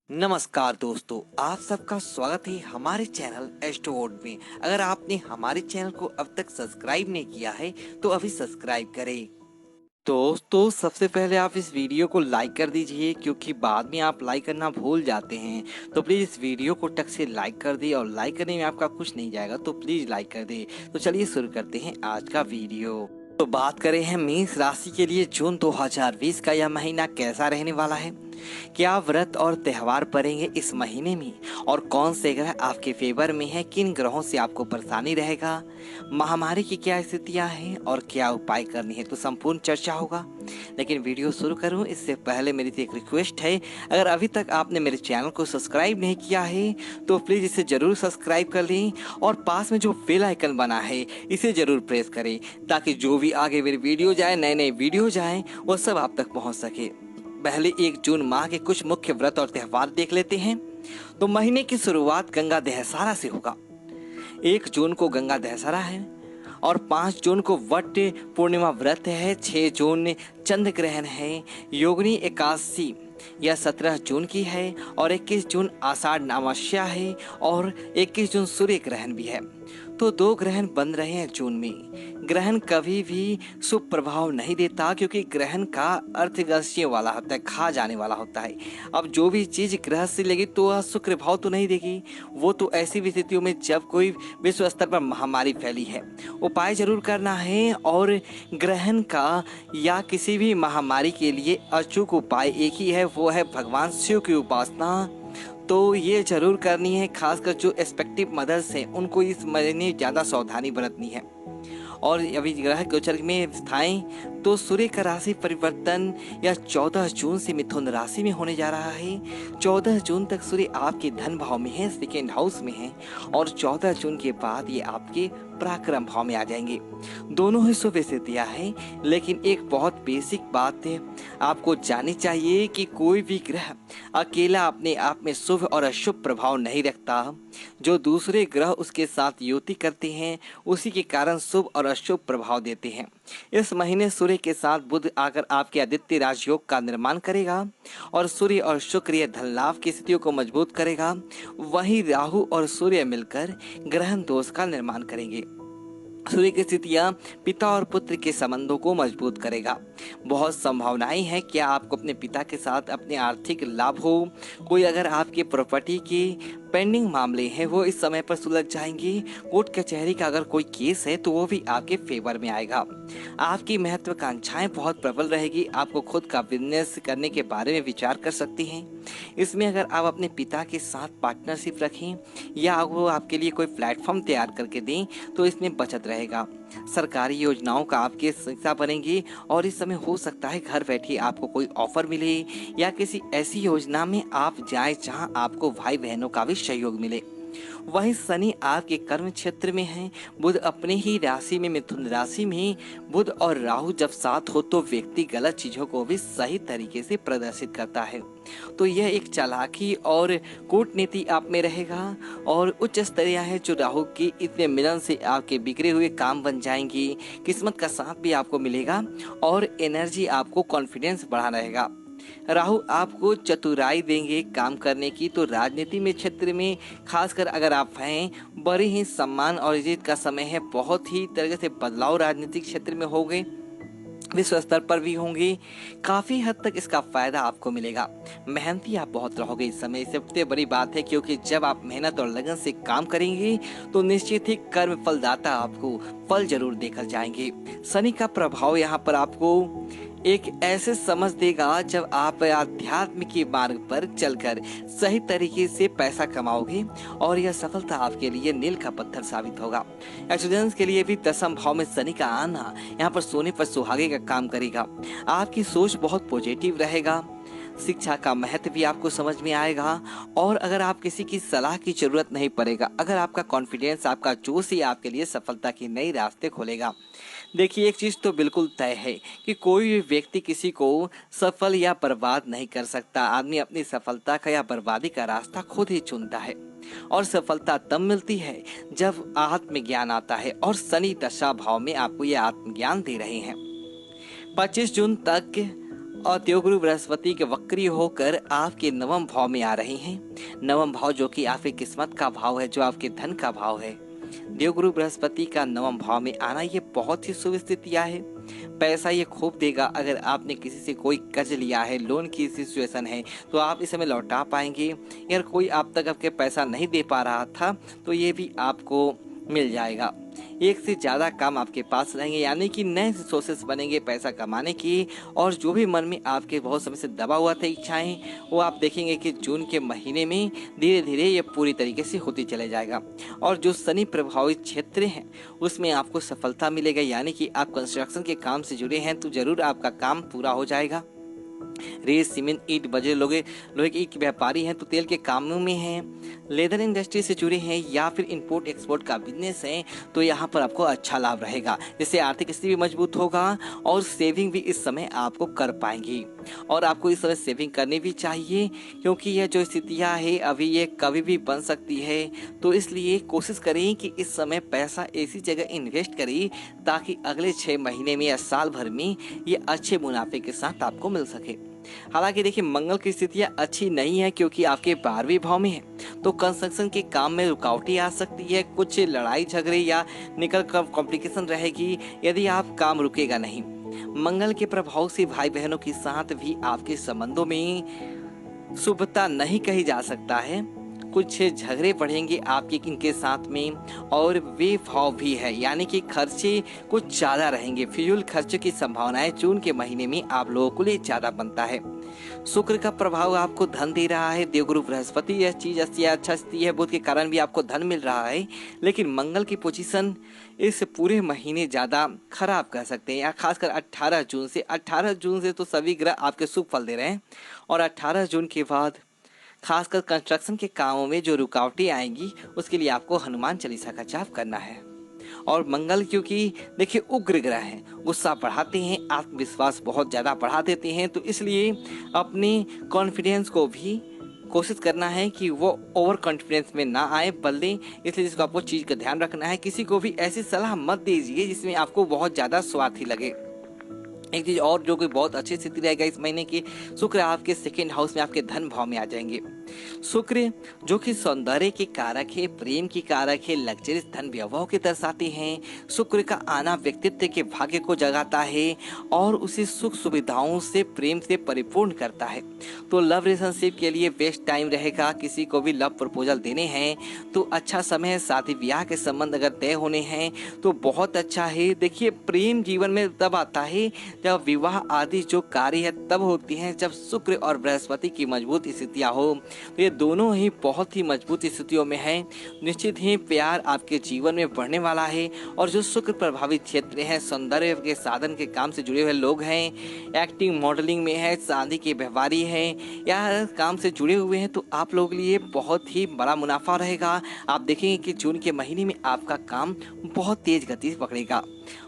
नमस्कार दोस्तों, आप सबका स्वागत है हमारे चैनल एस्ट्रोवर्ल्ड में। अगर आपने हमारे चैनल को अब तक सब्सक्राइब नहीं किया है तो अभी सब्सक्राइब करें। दोस्तों, सबसे पहले आप इस वीडियो को लाइक कर दीजिए, क्योंकि बाद में आप लाइक करना भूल जाते हैं। तो प्लीज़ इस वीडियो को टक से लाइक कर दें, और लाइक करने में आपका कुछ नहीं जाएगा, तो प्लीज़ लाइक कर दें। तो चलिए शुरू करते हैं आज का वीडियो। तो बात करें हैं मेष राशि के लिए जून 2020 का यह महीना कैसा रहने वाला है। क्या व्रत और त्यौहार पड़ेंगे इस महीने में, और कौन से ग्रह आपके फेवर में है, किन ग्रहों से आपको परेशानी रहेगा, महामारी की क्या स्थितियां हैं और क्या उपाय करनी है, तो संपूर्ण चर्चा होगा। लेकिन वीडियो शुरू करूं इससे पहले मेरी एक रिक्वेस्ट है, अगर अभी तक आपने मेरे चैनल को सब्सक्राइब नहीं किया है तो प्लीज़ इसे ज़रूर सब्सक्राइब कर लें, और पास में जो बेल आइकन बना है इसे ज़रूर प्रेस करें, ताकि जो भी आगे मेरी वीडियो जाए, नए नए वीडियो जाएँ, वो सब आप तक पहुँच सके। पहले 1 जून माह के कुछ मुख्य व्रत और त्यौहार देख लेते हैं। तो महीने की शुरुआत गंगा दहसारा से होगा। 1 जून को गंगा दहसारा है, और 5 जून को वट पूर्णिमा व्रत है। 6 जून चंद्र ग्रहण है। योगिनी एकादशी यह 17 जून की है, और 21 जून आषाढ़ अमावस्या है, और 21 जून सूर्य ग्रहण भी है। तो 2 ग्रहण बन रहे हैं जून में। ग्रहण कभी भी शुभ प्रभाव नहीं देता, क्योंकि ग्रहण का अर्थ ग्रसियों वाला होता है, खा जाने वाला होता है। अब जो भी चीज ग्रह से लगी तो वह शुक्र भाव तो नहीं देगी, वो तो ऐसी स्थितियों में जब कोई विश्व स्तर पर महामारी फैली है। उपाय जरूर करना है, और ग्रहण का या किसी भी महामारी के लिए अचूक उपाय एक ही है, वो है भगवान शिव की उपासना। तो ये जरूर करनी है, खासकर जो एक्सपेक्टिव मदर्स हैं उनको इस महीने ज़्यादा सावधानी बरतनी है। और अभी ग्रह गोचर में स्थाएं तो सूर्य का राशि परिवर्तन या 14 जून से मिथुन राशि में होने जा रहा है। 14 जून तक सूर्य आपके धन भाव में है, सेकेंड हाउस में है, और 14 जून के बाद ये आपके पराक्रम भाव में आ जाएंगे। दोनों ही शुभ स्थितियां हैं, लेकिन एक बहुत बेसिक बात है, आपको जाननी चाहिए कि कोई भी ग्रह अकेला अपने आप में शुभ और अशुभ प्रभाव नहीं रखता। जो दूसरे ग्रह उसके साथ युति करते हैं, उसी के कारण शुभ और अशुभ प्रभाव देते हैं। इस महीने सूर्य के साथ बुध आकर आपके आदित्य राजयोग का निर्माण करेगा, और सूर्य और शुक्र यह धन लाभ की स्थितियों को मजबूत करेगा। वहीं राहु और सूर्य मिलकर ग्रहण दोष का निर्माण करेंगे। सूर्य की स्थितियां पिता और पुत्र के संबंधों को मजबूत करेगा। बहुत संभावनाएं हैं कि आपको अपने पिता के साथ अपने आर्थिक लाभ हो। कोई अगर आपके प्रॉपर्टी की पेंडिंग मामले हैं वो इस समय पर सुलझ जाएंगे। कोर्ट कचहरी का अगर कोई केस है तो वो भी आपके फेवर में आएगा। आपकी महत्वाकांक्षाएं बहुत प्रबल रहेगी। आपको खुद का बिजनेस करने के बारे में विचार कर सकती हैं। इसमें अगर आप अपने पिता के साथ पार्टनरशिप रखें, या वो आपके लिए कोई प्लेटफॉर्म तैयार करके दें, तो इसमें बचत रहेगा। सरकारी योजनाओं का आपके हिस्सा बनेंगे, और इस समय हो सकता है घर बैठे आपको कोई ऑफर मिले, या किसी ऐसी योजना में आप जाएं जहां आपको भाई बहनों का भी सहयोग मिले। वहीं शनि आपके कर्म क्षेत्र में है। बुध अपने ही राशि में, मिथुन राशि में। बुध और राहु जब साथ हो तो व्यक्ति गलत चीजों को भी सही तरीके से प्रदर्शित करता है। तो यह एक चालाकी और कूटनीति आप में रहेगा। और उच्च स्तरीय है जो राहु की इतने मिलन से आपके बिगड़े हुए काम बन जाएंगे। किस्मत का साथ भी आपको मिलेगा, और एनर्जी आपको कॉन्फिडेंस बढ़ा रहेगा। राहु आपको चतुराई देंगे काम करने की। तो राजनीति में क्षेत्र में खासकर अगर आप हैं, बड़े ही सम्मान और इज्जत का समय है। बहुत ही तरह से बदलाव राजनीतिक क्षेत्र में होंगे, विश्व स्तर पर भी होंगे। काफी हद तक इसका फायदा आपको मिलेगा। मेहनती आप बहुत रहोगे इस समय, सबसे बड़ी बात है, क्योंकि जब आप मेहनत और लगन से काम करेंगे तो निश्चित ही कर्म फलदाता आपको फल जरूर देकर जाएंगे। शनि का प्रभाव यहाँ पर आपको एक ऐसे समझ देगा जब आप आध्यात्म के मार्ग पर चलकर सही तरीके से पैसा कमाओगे, और यह सफलता आपके लिए नील का पत्थर साबित होगा। स्टूडेंट्स के लिए भी 10वें भाव में शनि का आना यहाँ पर सोने पर सुहागे का काम करेगा। आपकी सोच बहुत पॉजिटिव रहेगा। शिक्षा का महत्व भी आपको समझ में आएगा, और अगर आप किसी की सलाह की जरूरत नहीं पड़ेगा। अगर आपका कॉन्फिडेंस, आपका जोश ही आपके लिए सफलता की नई रास्ते खोलेगा। देखिए, एक चीज तो बिल्कुल तय है कि कोई भी व्यक्ति किसी को सफल या बर्बाद नहीं कर सकता। आदमी अपनी सफलता का या बर्बादी का रास्ता खुद ही चुनता है, और सफलता तब मिलती है जब आत्मज्ञान आता है, और शनि दशा भाव में आपको यह आत्मज्ञान दे रहे हैं। 25 जून तक और देवगुरु बृहस्पति के वक्री होकर आपके नवम भाव में आ रहे हैं। नवम भाव जो कि आपकी किस्मत का भाव है, जो आपके धन का भाव है। देवगुरु बृहस्पति का नवम भाव में आना ये बहुत ही शुभ स्थितियां है। पैसा ये खूब देगा। अगर आपने किसी से कोई कर्ज लिया है, लोन की सिचुएशन है, तो आप इस समय लौटा पाएंगे। यार कोई आप तक आपके पैसा नहीं दे पा रहा था तो ये भी आपको मिल जाएगा। एक से ज़्यादा काम आपके पास रहेंगे, यानी कि नए सोर्सेस बनेंगे पैसा कमाने की। और जो भी मन में आपके बहुत समय से दबा हुआ था इच्छाएं, वो आप देखेंगे कि जून के महीने में धीरे धीरे ये पूरी तरीके से होती चले जाएगा। और जो शनि प्रभावित क्षेत्र हैं उसमें आपको सफलता मिलेगा, यानी कि आप कंस्ट्रक्शन के काम से जुड़े हैं तो जरूर आपका काम पूरा हो जाएगा। रेत, सीमेंट, ईंट, बजरी, लोहे के व्यापारी हैं तो तेल के कामों में हैं, लेदर इंडस्ट्री से जुड़े हैं या फिर इंपोर्ट एक्सपोर्ट का बिजनेस है तो यहाँ पर आपको अच्छा लाभ रहेगा, जिससे आर्थिक स्थिति भी मजबूत होगा और सेविंग भी इस समय आपको कर पाएंगी। और आपको इस समय सेविंग करनी भी चाहिए, क्योंकि यह जो स्थितियाँ है अभी ये कभी भी बन सकती है। तो इसलिए कोशिश करें कि इस समय पैसा ऐसी जगह इन्वेस्ट करें ताकि अगले 6 महीने में या साल भर में ये अच्छे मुनाफे के साथ आपको मिल सके। हालांकि देखिए मंगल की स्थितियां अच्छी नहीं है, क्योंकि आपके 12वें भाव में है तो कंस्ट्रक्शन के काम में रुकावटें आ सकती है। कुछ लड़ाई झगड़े या निकल कर कॉम्प्लिकेशन रहेगी यदि आप काम रुकेगा नहीं। मंगल के प्रभाव से भाई बहनों के साथ भी आपके संबंधों में शुभता नहीं कही जा सकता है। कुछ झगड़े बढ़ेंगे आपके इनके साथ में। और वे भाव भी है, यानी कि खर्चे कुछ ज़्यादा रहेंगे। फिजूल खर्चे की संभावनाएं जून के महीने में आप लोगों को लिए ज़्यादा बनता है। शुक्र का प्रभाव आपको धन दे रहा है। देवगुरु बृहस्पति यह चीज अच्छा स्थिति है, बुध के कारण भी आपको धन मिल रहा है। लेकिन मंगल की पोजीशन इस पूरे महीने ज़्यादा खराब कह सकते हैं, या खासकर 18 जून से तो सभी ग्रह आपके शुभ फल दे रहे हैं। और 18 जून के बाद खासकर कंस्ट्रक्शन के कामों में जो रुकावटें आएंगी उसके लिए आपको हनुमान चालीसा का जाप करना है। और मंगल क्योंकि देखिए उग्र ग्रह है, गुस्सा बढ़ाते हैं, आत्मविश्वास बहुत ज़्यादा बढ़ा देते हैं, तो इसलिए अपनी कॉन्फिडेंस को भी कोशिश करना है कि वो ओवर कॉन्फिडेंस में ना आए बल्कि, इसलिए जिसको आपको चीज़ का ध्यान रखना है। किसी को भी ऐसी सलाह मत दीजिए जिसमें आपको बहुत ज़्यादा स्वार्थी लगे। एक चीज और जो कि बहुत अच्छी स्थिति रहेगा इस महीने की, शुक्र आपके सेकेंड हाउस में आपके धन भाव में आ जाएंगे। शुक्र जो कि सौंदर्य के कारक है, प्रेम की कारक है, लग्जरियस धन व्यवहार के दर्शाते हैं। शुक्र का आना व्यक्तित्व के भाग्य को जगाता है और उसे सुख सुविधाओं से प्रेम से परिपूर्ण करता है। तो लव रिलेशनशिप के लिए बेस्ट टाइम रहेगा। किसी को भी लव प्रपोजल देने हैं तो अच्छा समय है। शादी ब्याह के संबंध अगर तय होने हैं तो बहुत अच्छा है। देखिए प्रेम जीवन में तब आता है जब विवाह आदि जो कार्य है तब होती हैं जब शुक्र और बृहस्पति की मजबूत स्थितियां हो। तो ये दोनों ही बहुत ही मजबूत स्थितियों में हैं। निश्चित ही प्यार आपके जीवन में बढ़ने वाला है। और जो शुक्र प्रभावित क्षेत्र हैं, सौंदर्य के साधन के काम से जुड़े हुए लोग हैं, एक्टिंग मॉडलिंग में है, शादी के व्यवहारी हैं या काम से जुड़े हुए हैं, तो आप लोगों के लिए बहुत ही बड़ा मुनाफा रहेगा। आप देखेंगे कि जून के महीने में आपका काम बहुत तेज गति से पकड़ेगा।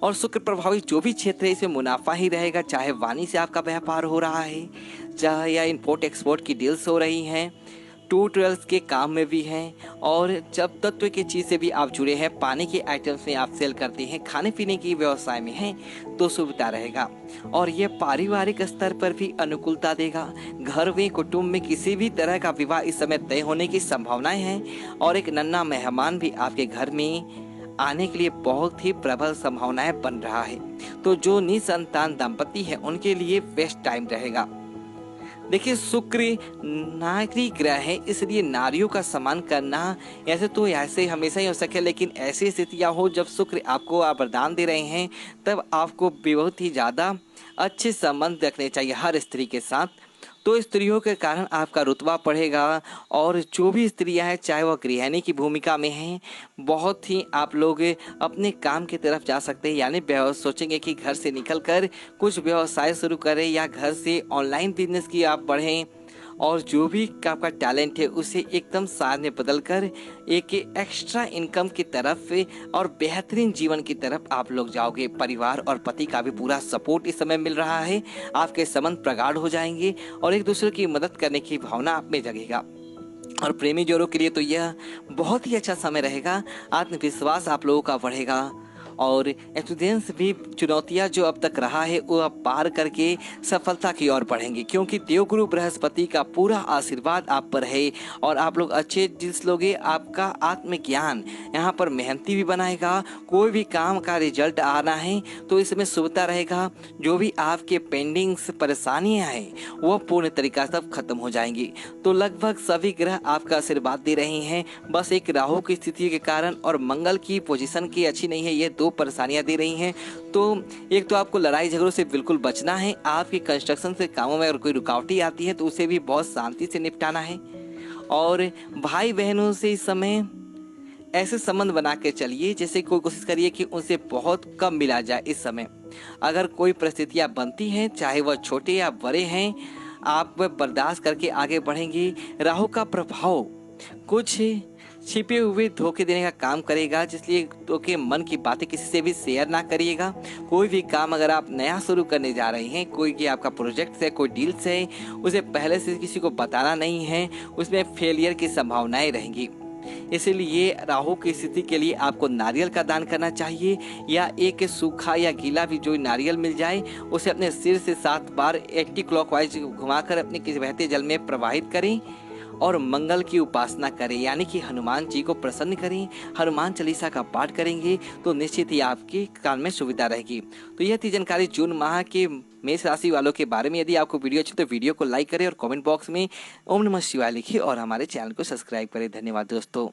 और शुक्र प्रभावित जो भी क्षेत्र है इसमें मुनाफा ही रहेगा, चाहे वाणी से आपका व्यापार हो रहा है, चाहे या इंपोर्ट एक्सपोर्ट की डील्स हो रही हैं, टू ट्वेल्स के काम में भी हैं। और जब तत्व की चीज़ से भी आप जुड़े हैं, पानी के आइटम्स में आप सेल करते हैं, खाने पीने की व्यवसाय में हैं, तो शुभता रहेगा। और ये पारिवारिक स्तर पर भी अनुकूलता देगा। घर में कुटुंब में किसी भी तरह का विवाह इस समय तय होने की संभावनाएं हैं। और एक नन्हा मेहमान भी आपके घर में आने के लिए बहुत ही प्रबल संभावनाएं बन रहा है। तो जो निसंतान दंपति है उनके लिए बेस्ट टाइम रहेगा। देखिए शुक्र नागरिक ग्रह है, इसलिए नारियों का सम्मान करना ऐसे तो ऐसे हमेशा ही हो सके, लेकिन ऐसी स्थितियां हो जब शुक्र आपको वरदान दे रहे हैं तब आपको बहुत ही ज़्यादा अच्छे संबंध रखने चाहिए हर स्त्री के साथ। तो स्त्रियों के कारण आपका रुतबा बढ़ेगा। और जो भी स्त्रियां हैं चाहे वह गृहिणी की भूमिका में हैं, बहुत ही आप लोग अपने काम की तरफ जा सकते हैं। यानी सोचेंगे कि घर से निकलकर कुछ व्यवसाय शुरू करें या घर से ऑनलाइन बिजनेस की आप बढ़ें। और जो भी आपका टैलेंट है उसे एकदम साथ में बदल कर एक एक्स्ट्रा इनकम की तरफ और बेहतरीन जीवन की तरफ आप लोग जाओगे। परिवार और पति का भी पूरा सपोर्ट इस समय मिल रहा है। आपके संबंध प्रगाढ़ हो जाएंगे और एक दूसरे की मदद करने की भावना आप में जगेगा। और प्रेमी जोड़ों के लिए तो यह बहुत ही अच्छा समय रहेगा। आत्मविश्वास आप लोगों का बढ़ेगा और स्टूडेंट्स भी चुनौतियां जो अब तक रहा है वो अब पार करके सफलता की ओर बढ़ेंगे, क्योंकि देवगुरु बृहस्पति का पूरा आशीर्वाद आप पर है और आप लोग अच्छे जिस लोगे आपका आत्मज्ञान यहाँ पर मेहनती भी बनाएगा। कोई भी काम का रिजल्ट आना है तो इसमें सुविधा रहेगा। जो भी आपके पेंडिंग्स परेशानियां हैं वो पूर्ण तरीका से खत्म हो जाएंगी। तो लगभग सभी ग्रह आपका आशीर्वाद दे रहे हैं। बस एक राहु की स्थिति के कारण और मंगल की पोजीशन की अच्छी नहीं है, ये दो परेशानियां दे रही हैं। तो एक तो आपको लड़ाई झगड़ों से बिल्कुल बचना है। आपकी कंस्ट्रक्शन से कामों में अगर कोई रुकावटें आती है तो उसे भी बहुत शांति से निपटाना है। और भाई बहनों से इस समय ऐसे संबंध बना के चलिए जैसे कोई कोशिश करिए कि उनसे बहुत कम मिला जाए। इस समय अगर कोई परिस्थितियां बनती हैं, चाहे वह छोटे या बड़े हैं, आप वह बर्दाश्त करके आगे बढ़ेंगे। राहु का प्रभाव कुछ छिपे हुए धोखे देने का काम करेगा, जिसलिए धोखे मन की बातें किसी से भी शेयर ना करिएगा। कोई भी काम अगर आप नया शुरू करने जा रहे हैं, कोई कि आपका प्रोजेक्ट है, कोई डील्स है, उसे पहले से किसी को बताना नहीं है, उसमें फेलियर की संभावनाएं रहेंगी। इसीलिए राहु की स्थिति के लिए आपको नारियल का दान करना चाहिए, या एक सूखा या गीला भी जो नारियल मिल जाए उसे अपने सिर से 7 बार एंटी क्लॉकवाइज घुमाकर अपने किसी बहते जल में प्रवाहित करें और मंगल की उपासना करें, यानी कि हनुमान जी को प्रसन्न करें। हनुमान चालीसा का पाठ करेंगे तो निश्चित ही आपके काम में सुविधा रहेगी। तो यह थी जानकारी जून माह के मेष राशि वालों के बारे में। यदि आपको वीडियो अच्छी तो वीडियो को लाइक करें और कमेंट बॉक्स में ओम नमः शिवाय लिखिए और हमारे चैनल को सब्सक्राइब करें। धन्यवाद दोस्तों।